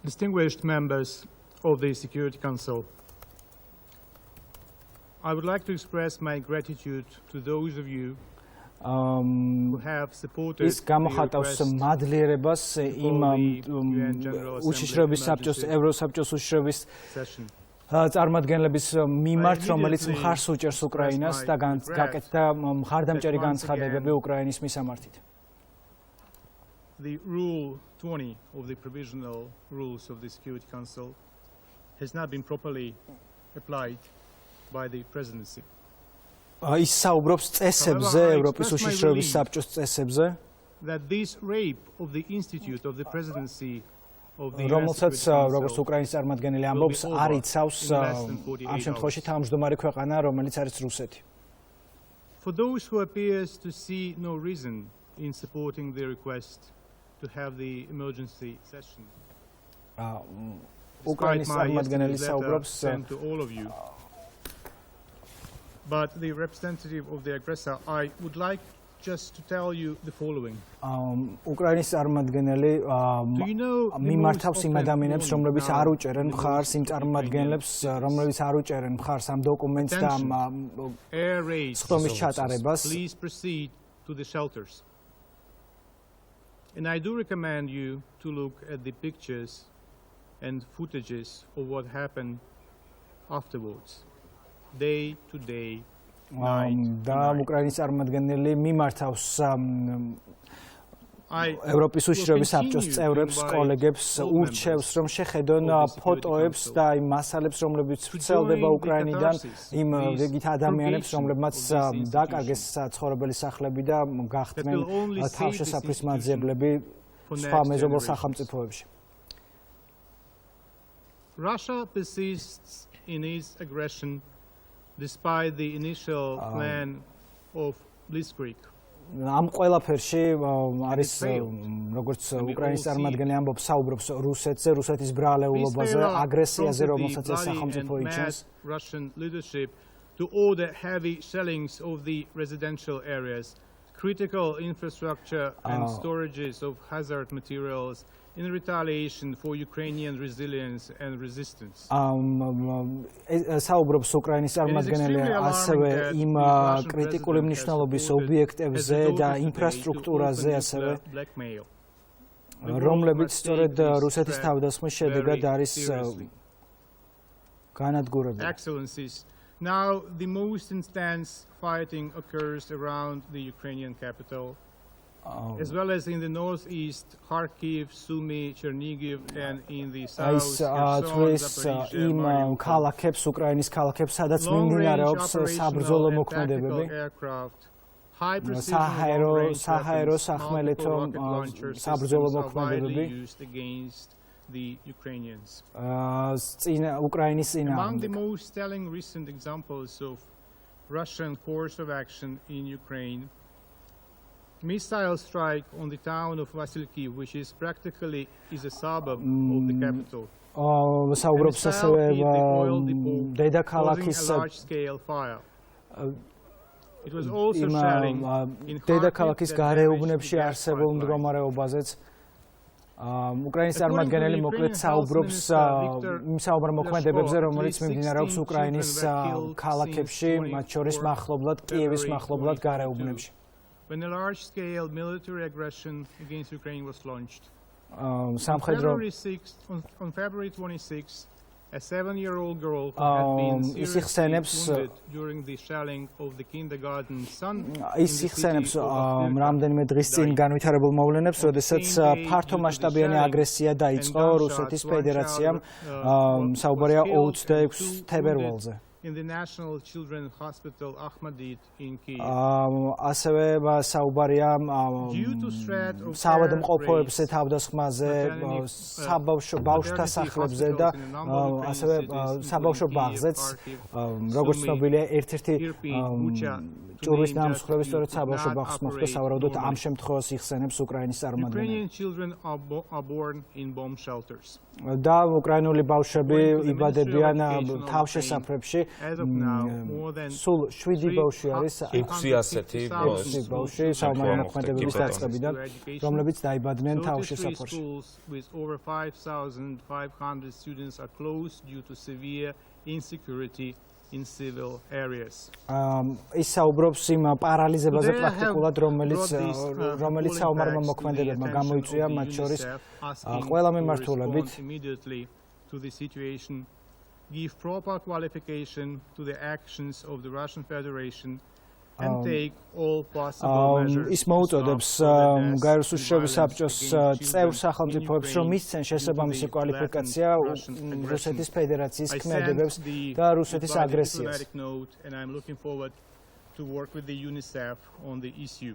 Distinguished members of the Security Council, I would like to express my gratitude to those of you who have supported ის გამოხატავს მადლიერებას იმ უშიშროების საბჭოს, ევროსაბჭოს უშიშროების წარმომადგენლების მიმართ, რომელიც მხარს უჭერს უკრაინას და გაკეთდა მხარდამჭერი განცხადებები უკრაინის მისამართით. The Rule 20 of the Provisional Rules of the Security Council has not been properly applied by the Presidency. ის საუბრობს წესებზე, ევროპის უშიშროების საბჭოს წესებზე, that this rape of the Institute of the Presidency of the რომელსაც როგორც უკრაინის წარმომადგენელი ამბობს, არ იცავს ამ შემთხვევაში თავმჯდომარე ქვეყანა, რომელიც არის რუსეთი. For those who appears to see no reason in supporting the request to have the emergency session. უკრაინის წარმომადგენელი საუბრობს to all of you. But the representative of the aggressor, I would like just to tell you the following. უკრაინის წარმომადგენელი მიმართავს იმ ადამიანებს, რომლებიც არ უჭერენ მხარს იმ წარმომადგენლებს, რომლებიც არ უჭერენ მხარს ამ დოკუმენტს და ამ სხდომის ჩატარებას. Please proceed to the shelters. And I do recommend you to look at the pictures and footages of what happened afterwards, day to day, night to და night. უკრაინის წარმომადგენელი მიმართავს ევროპის უშიშროების საბჭოს წევრებს, კოლეგებს, ურჩევს, რომ შეხედონ ფოტოებს და იმ მასალებს, რომლებიც ვრცელდება უკრაინიდან, იმ რიგით ადამიანებს, რომლებმაც დაკარგეს საცხოვრებელი სახლები და გახდნენ თავშესაფრის მაძიებლები სხვა მეზობელ სახელმწიფოებში. Russia persists in its aggression despite the initial plan of Blitzkrieg. ამ ყველაფერში არის როგორც უკრაინის წარმომადგენელი ამბობს, საუბრობს რუსეთზე, რუსეთის ბრალეულობაზე, აგრესიაზე, რომელსაც ეს სახელმწიფო იჩენს. Russian leadership to order heavy shellings of the residential areas, critical infrastructure and storages of hazard materials in retaliation for Ukrainian resilience and resistance. საუბრობს უკრაინის წარმომადგენელი ასევე იმ კრიტიკული მნიშვნელობის ობიექტებზე და ინფრასტრუქტურაზე ასევე რომლებიც სწორედ რუსეთის თავდასხმის შედეგად არის განადგურებული. Excellencies, now the most intense fighting occurs around the Ukrainian capital, as well as in the northeast, Kharkiv, Sumy, Chernigiv, and in the south, იმ ქალაქებს, უკრაინის ქალაქებს, სადაც მიმდინარეობს საბრძოლო მოქმედებები. საჰაერო სახმელეთო საბრძოლო მოქმედებები the Ukrainians. Among the most telling recent examples of Russian course of action in Ukraine, missile strike on the town of Vasilki, which is practically a suburb of the capital. საუბრობს ასევე დედაქალაქის large-scale fire. It was also shelling in დედაქალაქის გარეუბნებში არსებულ მდგომარეობაზეც უკრაინის წარმომადგენელი მოკლედ საუბრობს იმ საუბარ მოქმედებებზე, რომელიც მიმდინარეობს უკრაინის ქალაქებში, მათ შორის მახლობლად, კიევის მახლობლად გარეუბნებში. When a large-scale military aggression against Ukraine was launched. On February 26, a 7-year-old girl who had been seriously wounded during the shelling of the kindergarten son ის იხსენებს რამდენიმე დღის წინ განვითარებულ მოვლენებს, როდესაც ფართო მასშტაბიანი აგრესია დაიწყო რუსეთის ფედერაციამ, საუბარია 26 თებერვალზე. In the National Children's Hospital Ahmadit in Kyiv. ასევე საუბარია საავადმყოფოებზე თავდასხმაზე, საბავშვო ბავშვთა სახლებზე და ასევე საბავშვო ბაღზეც, როგორც ცნობილია, ერთ-ერთი ჭურვის დამსხვრევი სწორედ საბავშვო ბაღს მოხდა, სავარაუდოდ ამ შემთხვევას იხსენებს უკრაინის წარმომადგენელი. Ukrainian children are born in bomb shelters. და უკრაინული ბავშვები იბადებიან თავშესაფრებში. სულ 7 ბავშვი არის 6 ასეთი ბავშვი საომარი მოქმედებების დაწყებიდან, რომლებიც დაიბადნენ თავშესაფრებში. With over 5,500 students are closed due to severe insecurity in civil areas. ის საუბრობს იმ პარალიზებაზე პრაქტიკულად, რომელიც საომარმა მოქმედებებმა გამოიწვია, მათ შორის ყველა მიმართულებით. Give proper qualification to the actions of the Russian Federation and take all possible measures. ის მოუწოდებს გაეროს უშიშროების საბჭოს წევრ სახელმწიფოებს, რომ მისცენ შესაბამისი კვალიფიკაცია რუსეთის ფედერაციის ქმედებებს და რუსეთის აგრესიას. And I'm looking forward to work with the UNICEF on the issue.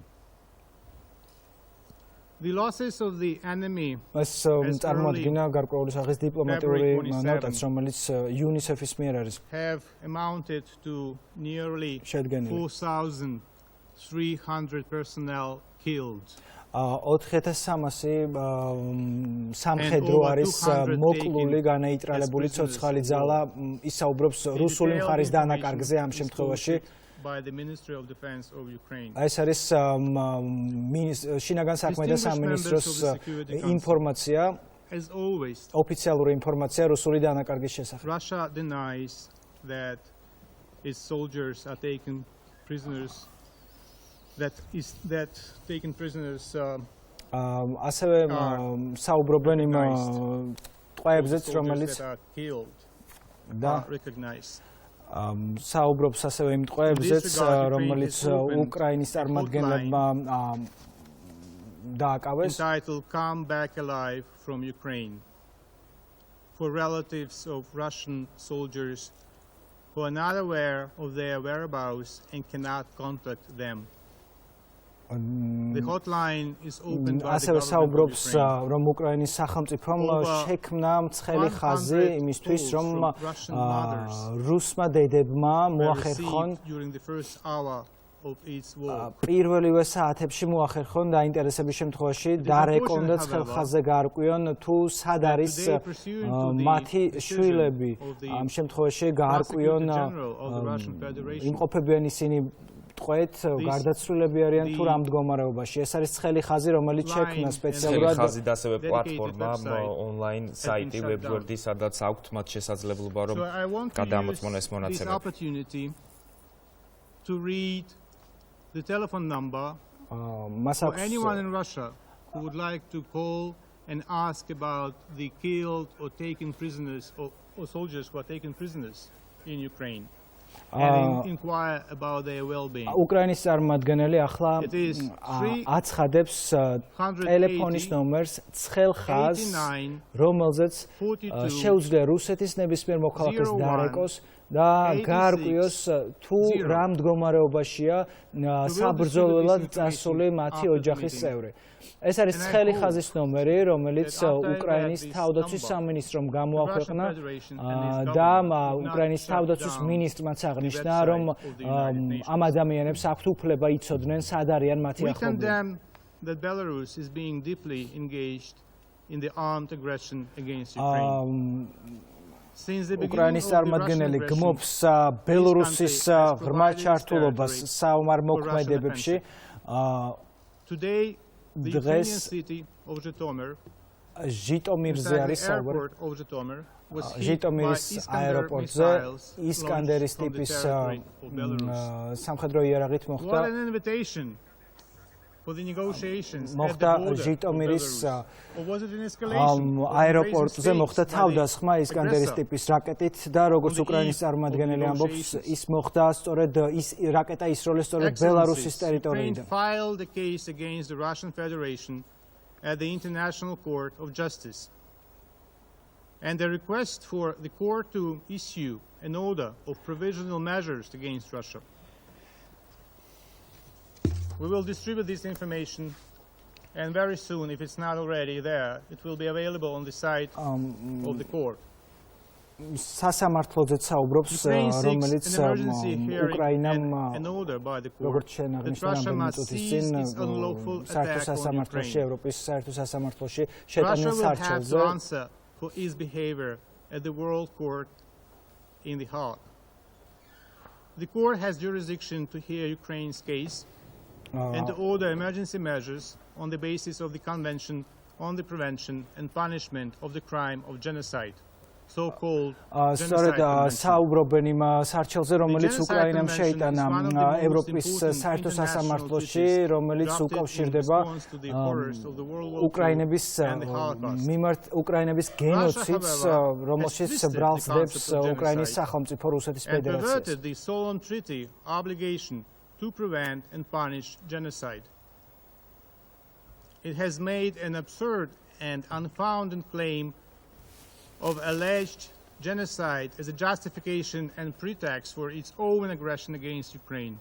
The losses of the enemy ეს წარმოადგენდა გარკვეული სახის დიპლომატიური ნოტაც, რომელიც UNICEF-ის მიერ არის have amounted to nearly 4,300 personnel killed. 4300 სამხედრო არის მოკლული, განეიტრალებული ცოცხალი ძალა. ის საუბრობს რუსული მხარის დანაკარგზე ამ შემთხვევაში. By the Ministry of Defense of Ukraine. ეს არის შინაგან საქმეთა სამინისტროს ინფორმაცია, as always, ოფიციალური ინფორმაცია რუსული დანაკარგის შესახებ. Russia denies that its soldiers are taken prisoners. ასევე საუბრობენ იმ ტყვეებზეც, რომელიც და საუბრობს ასევე იმ ტყვეებზეც, რომელიც უკრაინის წარმომადგენლებმა დააკავეს. Entitled Come Back Alive from Ukraine for relatives of Russian soldiers who are not aware of their whereabouts and cannot contact them. The hotline is opened by the ასევე საუბრობს, government რომ უკრაინის სახელმწიფომ შექმნა მცხელი ხაზი იმისთვის, რომ რუსმა დედებმა მოახერხონ during the first hour of its work. პირველივე საათებში მოახერხონ დაინტერესების შემთხვევაში დარეკონ და ცხელხაზზე გაარკვიონ თუ სად არის მათი შვილები ამ შემთხვევაში გაარკვიონ იმყოფებიან ისინი ტყვეთ გარდაცვლილები არიან თუ რა მდგომარეობაში ეს არის ცხელი ხაზი რომელიც შექმნა სპეციალურად ხაზი და ასევე პლატფორმა ონლაინ საიტი ვებგვერდი სადაც აქვთ მათ შესაძლებლობა რომ გადაამოწმონ ეს მონაცემები to read the telephone number for anyone in Russia who would like to call and ask about the killed or taken prisoners or soldiers who are taken prisoners in Ukraine and inquire about their well-being. უკრაინის წარმომადგენელი ახლა აცხადებს ტელეფონის ნომერს ცხელ ხაზს რომელზეც შეუძლია რუსეთის ნებისმიერ მოქალაქეს დარეკოს და გაარკვიოს თუ რა მდგომარეობაშია საბრძოლველად წასული მათი ოჯახის წევრი. ეს არის ცხელი ხაზის ნომერი, რომელიც უკრაინის თავდაცვის სამინისტრომ გამოაქვეყნა და უკრაინის თავდაცვის მინისტრმაც აღნიშნა, რომ ამ ადამიანებს აქვთ უფლება იცოდნენ, სად არიან მათი ახლობლები. We condemn that Belarus is being deeply engaged in the armed aggression against Ukraine. უკრაინის წარმომადგენელი გმობს ბელორუსის ღრმა ჩართულობას საომარ მოქმედებებში. დღეს ჟიტომირზე არის საუბარი. ჟიტომირის აეროპორტზე ისკანდერის ტიპის სამხედრო იარაღით მოხდა მოხდა ჟიტომირის აეროპორტზე მოხდა თავდასხმა ისკანდერის ტიპის რაკეტით და როგორც უკრაინის წარმომადგენელი ამბობს ის მოხდა სწორედ ის რაკეტა ისროლეს სწორედ ბელარუსის ტერიტორიიდან. Filed a case against the Russian Federation at the International Court of Justice and a request for the court to issue an order of provisional measures against Russia. We will distribute this information and very soon, if it's not already there, it will be available on the site of the court. სასამართლოზე საუბრობს, რომელიც უკრაინამ როგორც შენაღნიშნა რამდენიმე წუთის წინ საერთო სასამართლოში, ევროპის საერთო სასამართლოში შეტანილ სარჩელზე for his behavior at the World Court in The Hague. The court has jurisdiction to hear Ukraine's case and to order emergency measures on the basis of the Convention on the Prevention and Punishment of the Crime of Genocide, so-called სწორედ საუბრობენ იმ სარჩელზე, რომელიც უკრაინამ შეიტანა ევროპის საერთო სასამართლოში, რომელიც უკავშირდება უკრაინების გენოციდს, რომელშიც ბრალს დებს უკრაინის სახელმწიფო რუსეთის ფედერაცია. To prevent and punish genocide. It has made an absurd and unfounded claim of alleged genocide as a justification and pretext for its own aggression against Ukraine.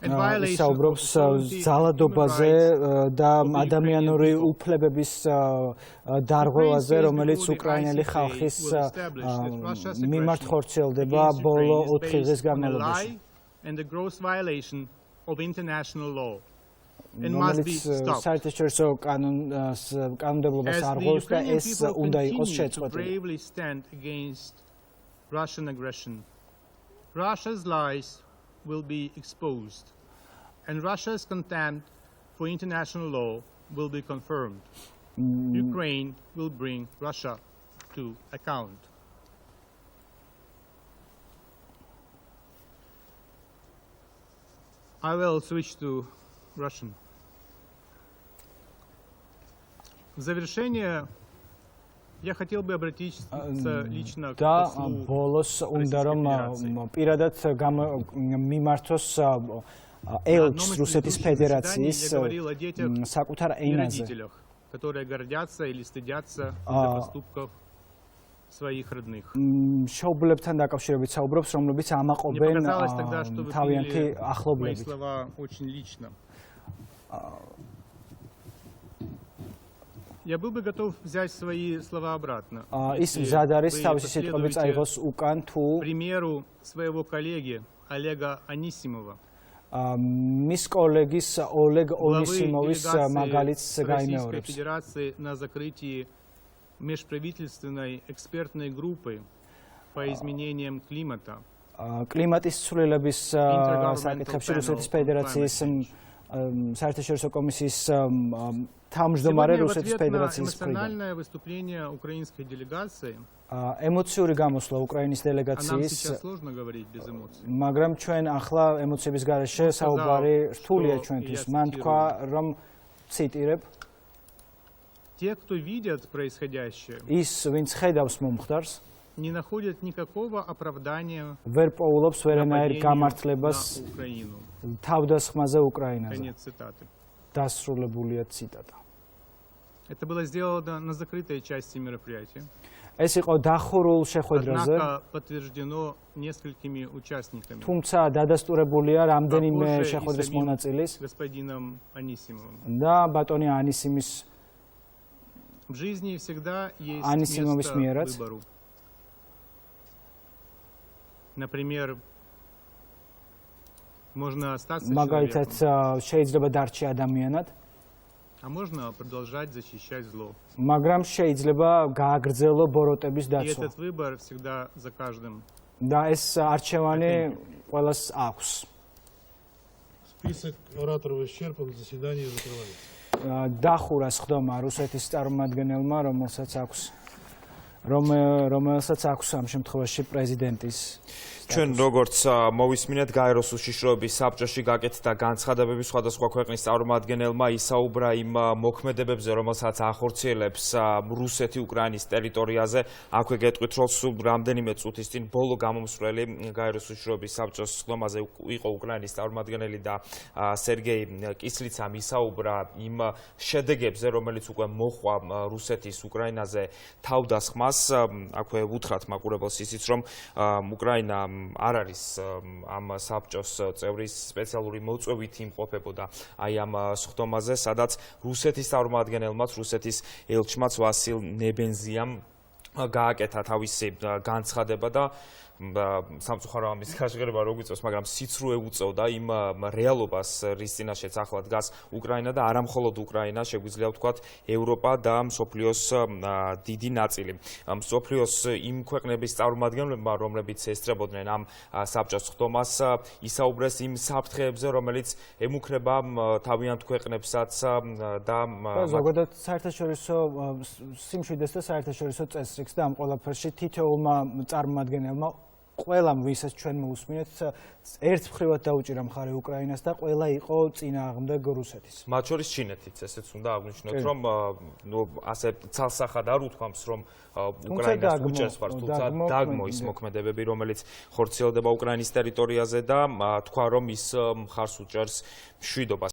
საუბრობს ძალადობაზე და ადამიანური უფლებების დარღვევაზე, რომელიც უკრაინელი ხალხის მიმართ ხორციელდება ბოლო 4 დღის განმავლობაში. And the gross violation of international law and must be stopped. As the Ukrainian people continue to bravely stand against Russian aggression, Russia's lies will be exposed and Russia's contempt for international law will be confirmed. Ukraine will bring Russia to account. I will switch to Russian. В завершение я хотел бы обратиться лично к послу Русეთის федерацიის საკუთარ ენაზე, которые гордятся или стыдятся поступков своих родных. Შოულებთან დაკავშირებით საუბრობს, რომლებიც ამაყობენ თავიანთი ახლობლებით. Слова очень лично. Я был бы готов взять свои слова обратно. Ის მზად არის თავისი სიტყვები წაიღოს უკან თუ примеру своего коллеги Олега Анисимова. მის კოლეგის ოლეგ ონისიმოვის მაგალითს გაიმეორებს. Федерации на закрытии межправительственной экспертной группы по изменениям климата. კლიმატის ცვლილების საკითხებში რუსეთის ფედერაციის საერთაშორისო კომისიის თავმჯდომარე რუსეთის ფედერაციის эмоциональное выступление украинской делегации. ემოციური გამოსვლა უკრაინის დელეგაციის, მაგრამ ჩვენ ახლა ემოციების გარეშე საუბარი რთულია ჩვენთვის. მან თქვა, რომ ციტირებ, те, кто видят происходящее, ის ვინც ხედავს მომხდარს, не находят никакого оправдания ვერ პოულობს ვერანაირ გამართლებას თავდასხმაზე უკრაინაზე. Конец цитаты. დასრულებულია цитата. Это было сделано на закрытой части мероприятия. ეს იყო დახურულ შეხვედრაზე. Однако подтверждено несколькими участниками. თუმცა დადასტურებულია რამდენიმე შეხვედრის მონაწილის господином Анисимовым. და ბატონი ანისიმის В жизни всегда есть ანისიმოვის место მიერაც. выбору. Например, можно остаться მაგალითად человеком, შეიძლება დარჩი ადამიანად, а можно продолжать защищать зло. მაგრამ შეიძლება გააგრძელო ბოროტების И დაცვა. этот выбор всегда за каждым. და ეს არჩევანი ყველას აქვს. Список ораторов исчерпан, заседание закрывается. დახურა სხდომა რუსეთის წარმომადგენელმა, რომელსაც აქვს ამ შემთხვევაში პრეზიდენტის. ჩვენ როგორც მოვისმინეთ გაეროს უშიშროების საბჭოში გაკეთდა განცხადებები სხვადასხვა ქვეყნის წარმომადგენელმა ისაუბრა იმ მოქმედებებზე, რომელსაც ახორციელებს რუსეთი უკრაინის ტერიტორიაზე. აქვე გეტყვით, რომ სულ რამდენიმე წუთის წინ ბოლო გამომსვლელი გაეროს უშიშროების საბჭოს სხდომაზე იყო უკრაინის წარმომადგენელი და სერგეი კისლიცამ ისაუბრა იმ შედეგებზე, რომელიც უკვე მოჰყვა რუსეთის უკრაინაზე თავდასხმას. აქვე უთხრათ მაყურებელს ისიც, რომ უკრაინა არ არის ამ საბჭოს წევრის სპეციალური მოწვევით იმყოფებოდა აი ამ სხდომაზე, სადაც რუსეთის წარმომადგენელმაც, რუსეთის ელჩმაც ვასილ ნებენზიამ გააკეთა თავისი განცხადება და სამწუხარო ამის გაშღერება რო გვიწევს, მაგრამ სიცრუე უწევდა იმ რეალობას, რის წინაშეც ახლა დგას უკრაინა და არა მხოლოდ უკრაინა, შეგვიძლია ვთქვათ ევროპა და მსოფლიოს დიდი ნაწილი. მსოფლიოს იმ ქვეყნების წარმომადგენლებმა, რომლებიც ესწრებოდნენ ამ საბჭოს სხდომას, ისაუბრეს იმ საფრთხეებზე, რომელიც ემუქრება თავიანთ ქვეყნებსაც და ზოგადად საერთაშორისო სიმშვიდეს და საერთაშორისო წესრიგს და ამ ყველაფერში თითოეულმა წარმომადგენელმა ყველამ ვისაც ჩვენ მოусმინეთ ერთ მხრივად დაუჭირა მხარე უკრაინას და ყველა იყო წინააღმდეგ რუსეთის. მათ შორის ჩინეთიც, ესეც უნდა აღვნიშნოთ, რომ ასე ცალსახად არ უთქვამს, რომ უკრაინას უჭერს ფარს, თუმცა დაგმო ის მოქმედებები, რომელიც ხორციელდება უკრაინის ტერიტორიაზე და თქვა, რომ ის მხარს უჭერს მშვიდობას.